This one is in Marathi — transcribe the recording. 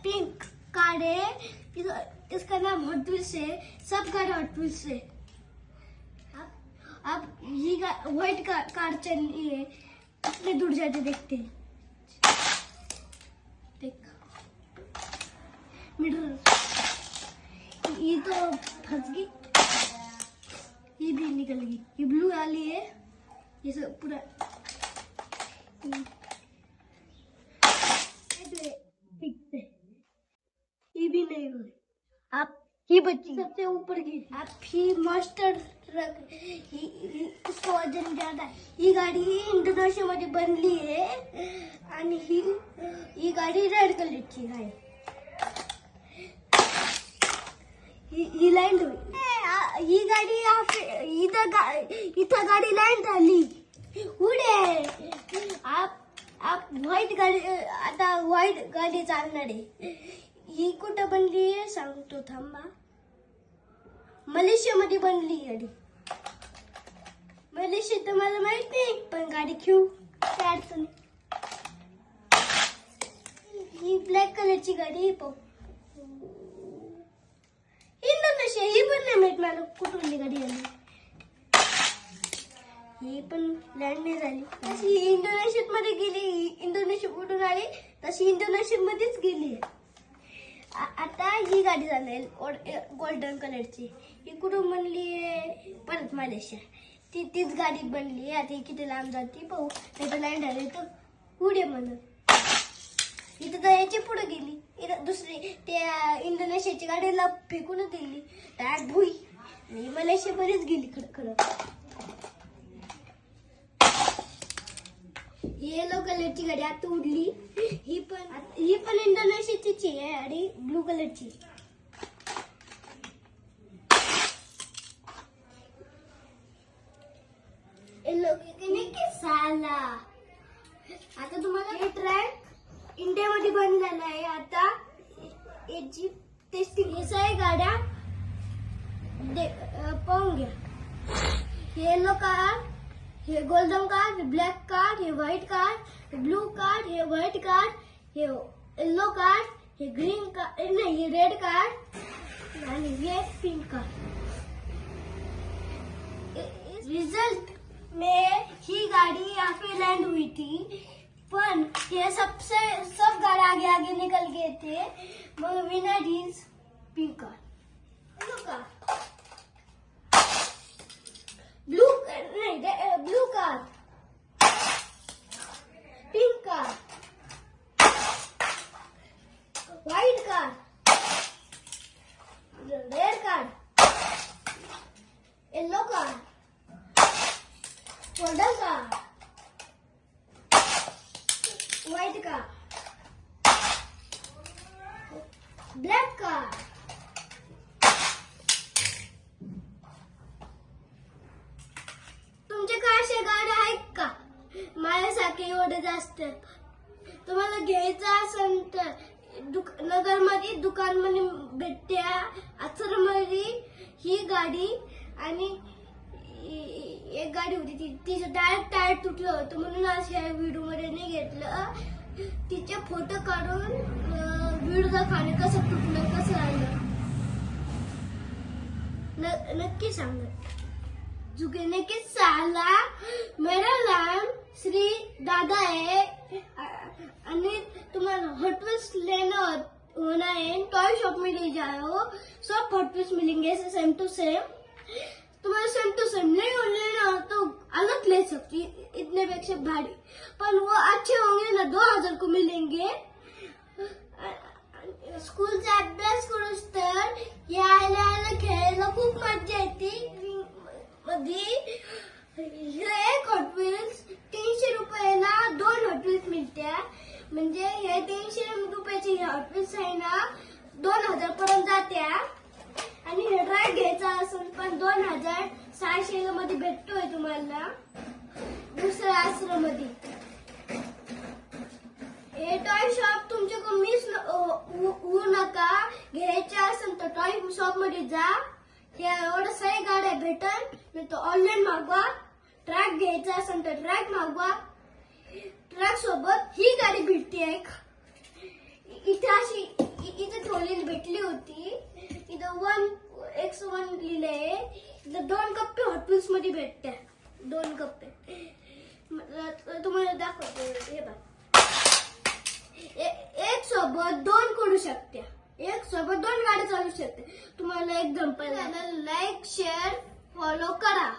पिंक कार है, इसका नाम हॉट व्हील्स है। सब कार हॉट व्हील्स है। अब ये व्हाइट कार चल रही है, कितने दूर जाते देखते हैं। देख मिडल, ये तो फंस गई, ये भी निकल गई। ये ब्लू वाली है, ये सब पूरा ये भी नहीं हुई। आप ही बची सबसे ऊपर की। आप ही मास्टर ट्रक, इसका वजन ज्यादा है। ही गाडी इंडोनेशिया मध्ये बनली आहे आणि ही गाडी रेड कलरची आहे। ही लँड होईल। ही गाडी इथं गाडी लँड झाली पुढे। आप व्हाईट गाडी, आता व्हाईट गाडी चालणार आहे। ही कुठं बनली आहे सांगतो थांबा। मलेशियामध्ये बनली गाडी। मलेशिया तर मला माहित नाही, पण गाडी घेऊ काय अडचण। ही ब्लॅक कलरची गाडी आहे। इंडोनेशिया ही पण नाही माहित मला कुठली गाडी आली। ही पण लँड नाही झाली। तशी इंडोनेशियात मध्ये गेली, इंडोनेशिया कुठून आली तशी इंडोनेशिया मध्येच गेली। आता ही गाडी झाली गोल्डन कलरची। ही कुठून बनली आहे परत मलेशिया। तीच गाडी बनली। आता ही किती लांब जाते पाहू। नाही तर लँड झाली तर पुढे म्हणत इथं तर याची पुढे गेली। इथं दुसरी त्या इंडोनेशियाची गाडीला फेकूनच दिली डायरेक्ट भुई आणि मलेशिया बरीच गेली खडखड। येलो कलरची गाडी आता उडली। ही पण इंडोनेशियाची आहे आणि ब्लू कलरची। येलो की साला। आता तुम्हाला हे ट्रॅक इंडियामध्ये बनलेला आहे। आता याची टेस्टिंग हे सगळ्या गाड्या पाहून घ्या। येलो कार, हे गोल्डन कार, हे ब्लॅक कार, हे व्हाईट कार, हे ब्लू कार, हे व्हाईट कार, हे येलो कार, हे ग्रीन कार, नहीं ये रेड कार आणि ये पिंक कार। रिजल्ट में ही गाड़ी यहाँ पे लैंड हुई थी, पर ये सब गाड़ी आगे आगे निकल गए थे। मगर winner is pink car. Yellow car, blue car, pink car, white car, red car, yellow car, golden car, white car, black car. अशा गाड्या आहेत का माझ्यासारखे एवढे जास्त? तुम्हाला घ्यायचं असेल तर नगरमध्ये दुकानमध्ये भेटते। अचरमध्ये ही गाडी आणि एक गाडी होती तिचं डायरेक्ट टायर तुटलं होतं म्हणून आज ह्या व्हिडिओ मध्ये नाही घेतलं। तिचे फोटो काढून व्हिडिओ दाखवणे कसं तुटलं कसं आलं नक्की सांगा। झुकने के साला मेरा नाम श्री दादा है आणि तुम्हाला हॉट व्हील्स लेना होना है टॉय शॉप में ले जाओ। सब हॉट व्हील्स मिलेंगे सेम टू सेम। तुम्हारा सेम टू सेम नहीं लेना हो तो अलग ले सकती, इतने पेक्षा भारी, पर वो अच्छे होंगे ना 2000 को मिलेंगे। स्कूलचा अभ्यास करूस तर यायला खेळायला खूप मजा येते। मध्ये एक हॉट व्हील्स 300 रुपयाला 2 हॉट व्हील्स मिळत्या। म्हणजे हे 300 रुपयाचे हॉट व्हील्स आहे ना 2000 पर्यंत जात्या। आणि हे ट्रॅक घ्यायचा असेल पण 2600 मध्ये भेटतोय तुम्हाला दुसऱ्या आश्रममध्ये। हे टॉय शॉप तुमच्याकडून मिस होऊ नका। घ्यायचे असेल तर टॉय शॉप मध्ये जा। एवढ्या सगळ्या गाड्या भेटल, नाही तर ऑनलाईन मागवा। ट्रॅक घ्यायचा असेल तर ट्रॅक मागवा। ट्रॅक सोबत ही गाडी भेटते। इथे अशी खोलीत भेटली होती. इथं 1x1 लिहिलंय. इथं 2 कप्पे हॉट व्हील्स मध्ये भेटत्या. 2 कप्पे तुम्हाला दाखवतो. हे बघ, एक सोबत 2 करू शकते. एक सोबत 2 गाडी चालू शकते. तुम्हाला एकदम पहिल्यांदा लाईक शेअर फॉलो करा.